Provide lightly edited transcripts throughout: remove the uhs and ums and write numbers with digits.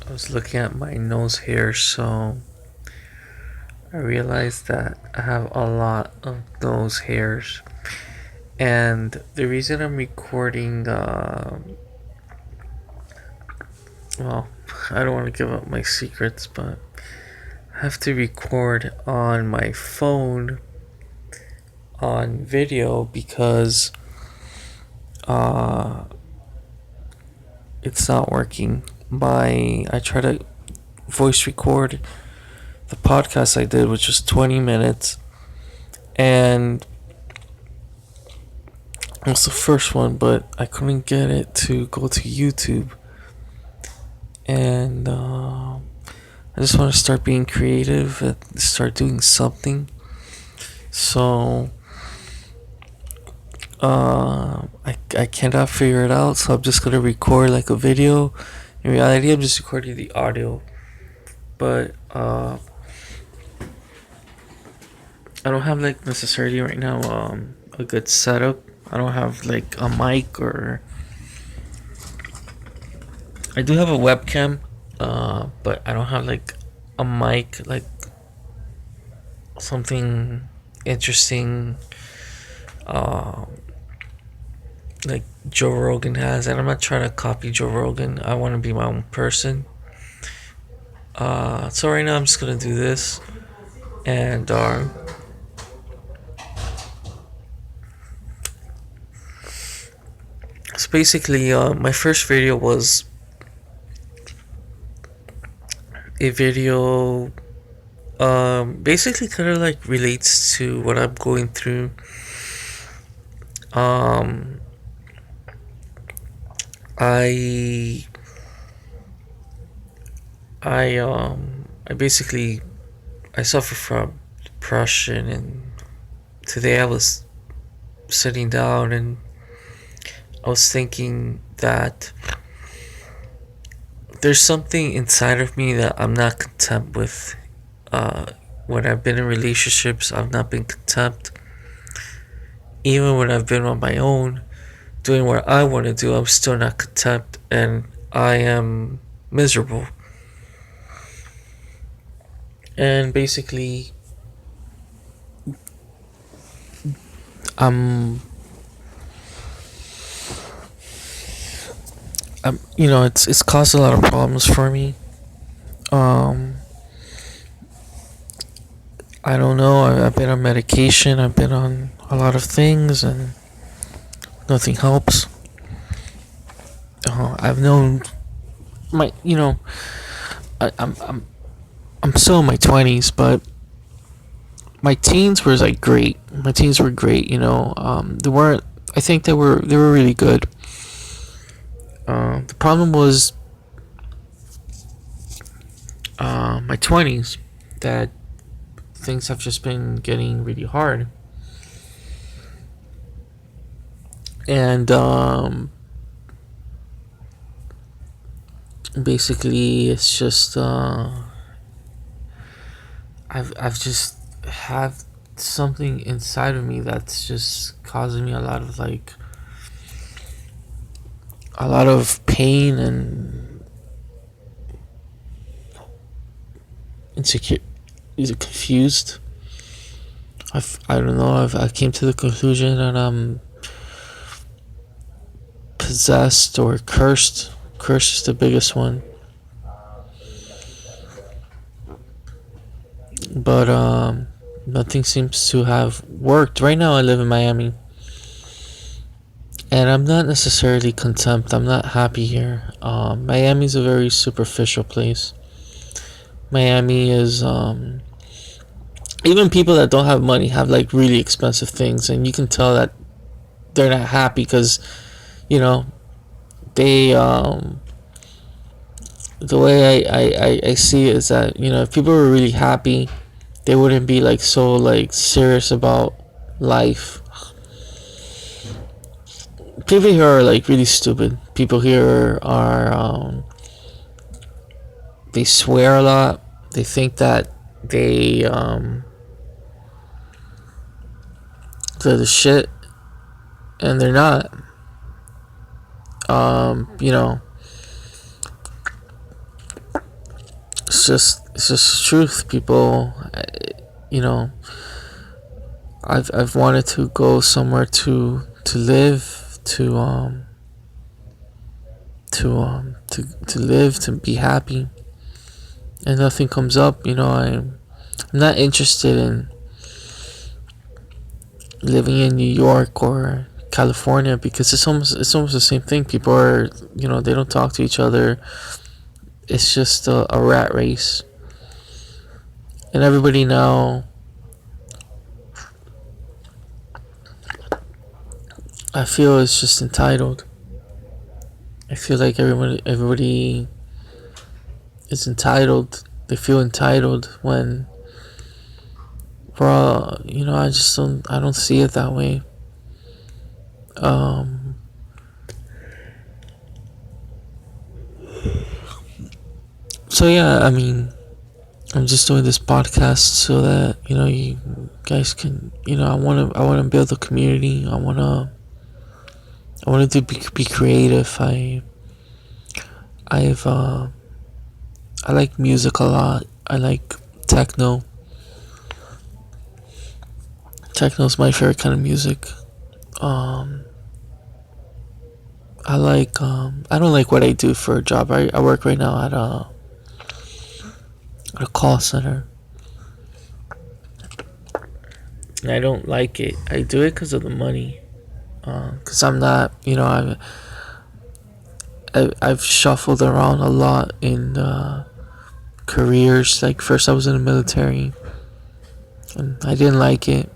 I was looking at my nose hair, so I realized that I have a lot of nose hairs. And the reason I'm recording, well, I don't want to give up my secrets, but I have to record on my phone on video because uh, it's not working. I try to voice record the podcast I did, which was 20 minutes, and it was the first one, but I couldn't get it to go to YouTube. And I just want to start being creative and start doing something. So I cannot figure it out, so I'm just gonna record like a video. In reality, I'm just recording the audio, but I don't have like necessarily right now a good setup. I don't have like a mic, or I do have a webcam, but I don't have like a mic, like something interesting, uh, like Joe Rogan has. And I'm not trying to copy Joe Rogan. I want to be my own person. So right now I'm just gonna do this, and so basically, my first video was a video basically kind of like relates to what I'm going through. um I I basically I suffer from depression, and today I was sitting down and I was thinking that there's something inside of me that I'm not content with. uh when I've been in relationships, I've not been content. Even when I've been on my own doing what I want to do, I'm still not content, and I am miserable. And basically, I'm, it's caused a lot of problems for me. Um, I don't know. I've been on medication. I've been on a lot of things, and nothing helps. I've known my, I'm still in my 20s, but my teens were like great. My teens were great. They weren't. I think they were really good. The problem was my 20s, that things have just been getting really hard. And basically, it's just I've just have something inside of me that's just causing me a lot of pain and insecure. Is it confused? I don't know. I came to the conclusion that I'm possessed or cursed. Curse is the biggest one. But nothing seems to have worked. Right now I live in Miami, and I'm not necessarily content. I'm not happy here. Miami's a very superficial place. Miami is even people that don't have money have like really expensive things, and you can tell that they're not happy because, you know, they the way I see it is that, if people were really happy, they wouldn't be like so like serious about life. People here are like really stupid. People here are they swear a lot. They think that they're the shit, and they're not. um you know it's just truth, people. You know, I've wanted to go somewhere to live, to live, to be happy, and nothing comes up. I'm not interested in living in New York or California, because it's almost the same thing. People are, they don't talk to each other. It's just a rat race, and everybody now, I feel, is just entitled. I feel like everybody is entitled. They feel entitled when we're all, I don't see it that way. Um, so yeah, I mean, I'm just doing this podcast so that you guys can, I want to build a community. I want to be creative. I've I like music a lot. I like techno. Techno's my favorite kind of music. Um, I don't like what I do for a job. I work right now at a call center. And I don't like it. I do it because of the money. Because I'm not, I've shuffled around a lot in careers. Like, first I was in the military, and I didn't like it.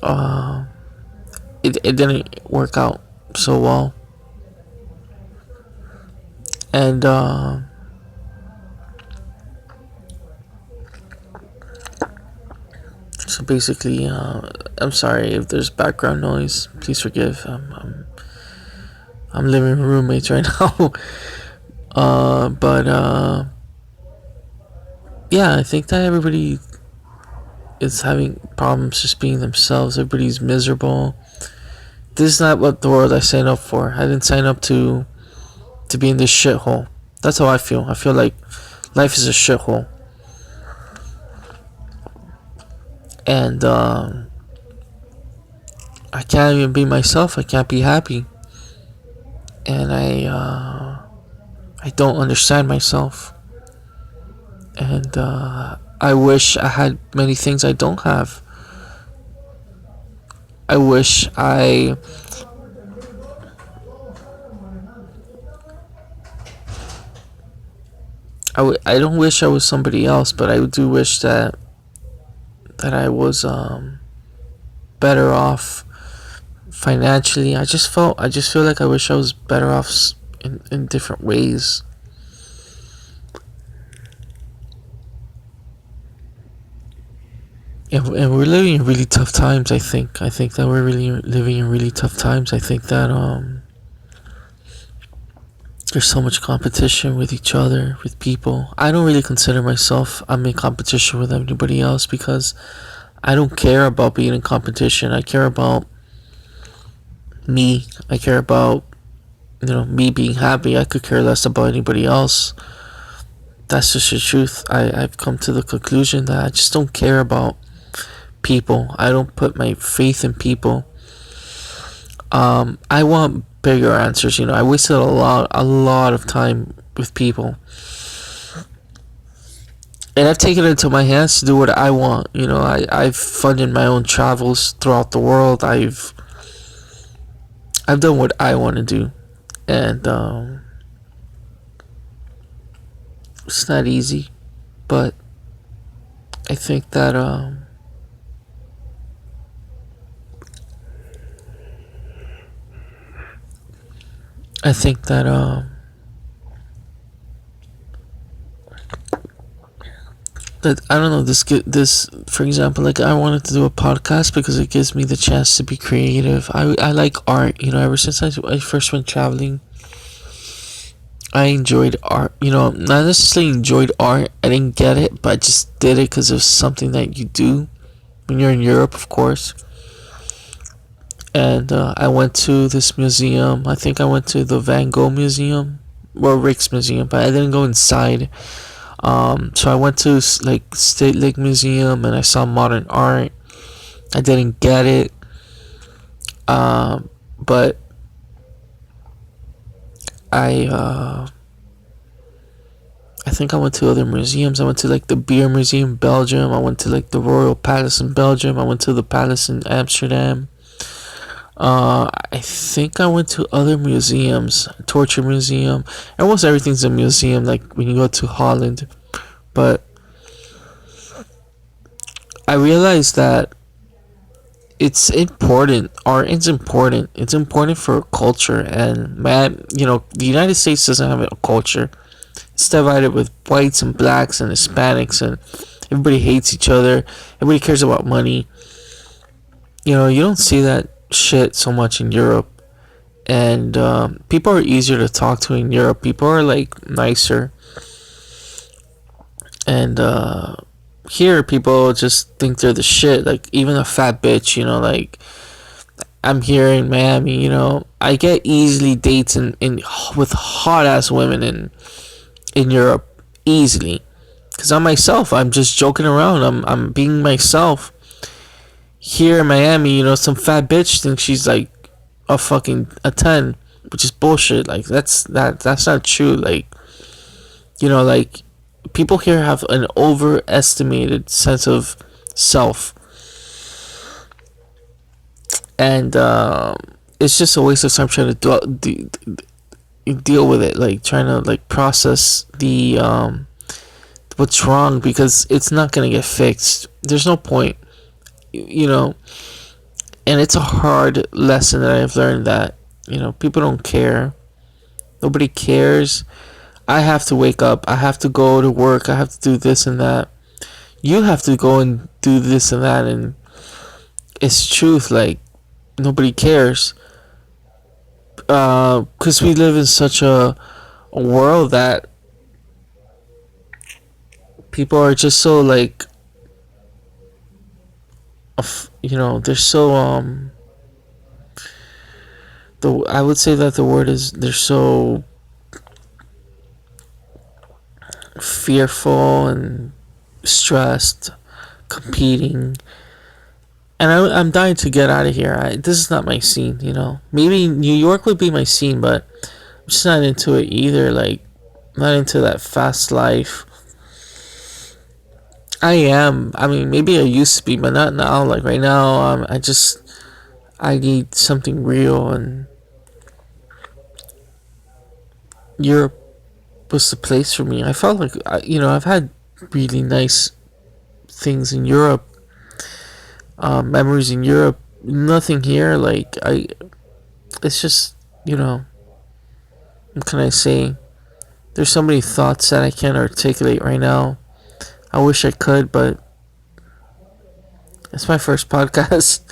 Uh, it didn't work out so well, and so basically, I'm sorry if there's background noise. Please forgive. I'm living with roommates right now. But yeah, I think that everybody is having problems just being themselves. Everybody's miserable. This is not what the world I signed up for. I didn't sign up to be in this shithole. That's how I feel. I feel like life is a shithole, and I can't even be myself. I can't be happy, and I don't understand myself, and I wish I had many things I don't have. I wish I don't wish I was somebody else, but I do wish that I was better off financially. I just feel like I wish I was better off in different ways. And we're living in really tough times. I think that we're really living in really tough times. I think that there's so much competition with each other, with people. I don't really consider myself I'm in competition with anybody else, because I don't care about being in competition. I care about me. I care about me being happy. I could care less about anybody else. That's just the truth. I've come to the conclusion that I just don't care about people. I don't put my faith in people. I want bigger answers. I wasted a lot of time with people, and I've taken it into my hands to do what I want. I've funded my own travels throughout the world. I've done what I want to do, and it's not easy, but I think that I think that that I don't know, this for example, like, I wanted to do a podcast because it gives me the chance to be creative. I like art. Ever since I first went traveling, I enjoyed art. Not necessarily enjoyed art. I didn't get it, but I just did it because it was something that you do when you're in Europe, of course. And I went to this museum. I think I went to the Van Gogh Museum well, Rijksmuseum, but I didn't go inside. So I went to like State Lake Museum and I saw modern art. I didn't get it, but I I think I went to other museums. I went to like the Beer Museum in Belgium. I went to like the Royal Palace in Belgium. I went to the Palace in Amsterdam. I think I went to other museums, Torture Museum. Almost everything's a museum. Like when you go to Holland, but I realized that it's important. Art is important. It's important for culture. And man, the United States doesn't have a culture. It's divided with whites and blacks and Hispanics, and everybody hates each other. Everybody cares about money. You don't see that shit so much in Europe. And people are easier to talk to in Europe. People are like nicer. And here, people just think they're the shit. Like, even a fat bitch, like, I'm here in Miami, I get easily dates in with hot ass women in Europe easily, because I'm myself. I'm just joking around. I'm being myself. Here in Miami, some fat bitch thinks she's like a 10, which is bullshit. Like, that's not true. Like, like, people here have an overestimated sense of self, and it's just a waste of time trying to deal with it, like trying to like process the what's wrong, because it's not gonna get fixed. There's no point, and it's a hard lesson that I've learned, that people don't care. Nobody cares. I have to wake up, I have to go to work, I have to do this and that. You have to go and do this and that, and it's truth. Like, nobody cares, because we live in such a world that people are just so like, they're so I would say that the word is, they're so fearful and stressed, competing. And I'm dying to get out of here. This is not my scene, Maybe New York would be my scene, but I'm just not into it either. Like, not into that fast life. I mean, maybe I used to be, but not now. Like, right now, I need something real, and Europe was the place for me. I felt like, I've had really nice things in Europe, memories in Europe. Nothing here. Like, it's just, what can I say? There's so many thoughts that I can't articulate right now. I wish I could, but it's my first podcast.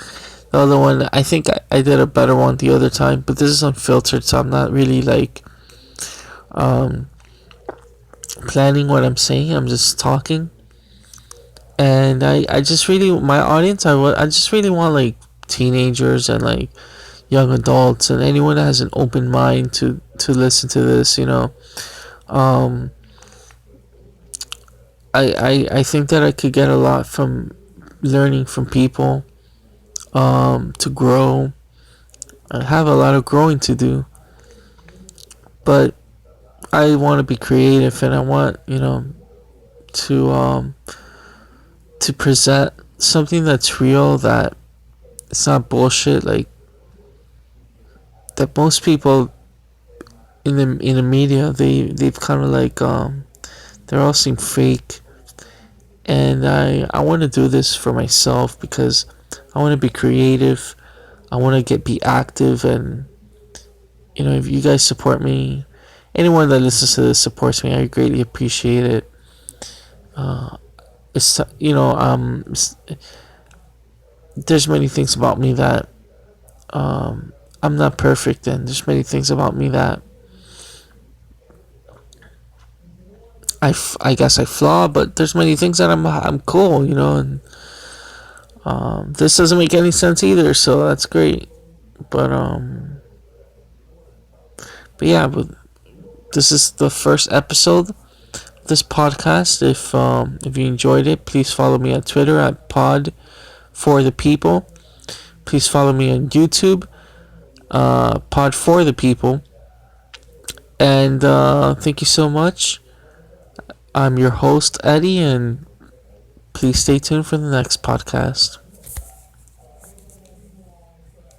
The other one, I think I did a better one the other time, but this is unfiltered, so I'm not really like planning what I'm saying. I'm just talking, and I just really, my audience, I just really want like teenagers and like young adults and anyone that has an open mind to listen to this. I think that I could get a lot from learning from people, to grow. I have a lot of growing to do, but I want to be creative, and I want, to present something that's real, that it's not bullshit, like that most people in the media, they've kind of like, they're all seem fake. And I want to do this for myself, because I want to be creative. I want to be active, and if you guys support me, anyone that listens to this supports me, I greatly appreciate it. It's there's many things about me that I'm not perfect, and there's many things about me that I guess I flaw, but there's many things that I'm cool, and this doesn't make any sense either, so that's great. But yeah, but this is the first episode of this podcast. If you enjoyed it, please follow me on Twitter at Pod4thepeople. Please follow me on YouTube, Pod4thepeople. And thank you so much. I'm your host, Eddie, and please stay tuned for the next podcast.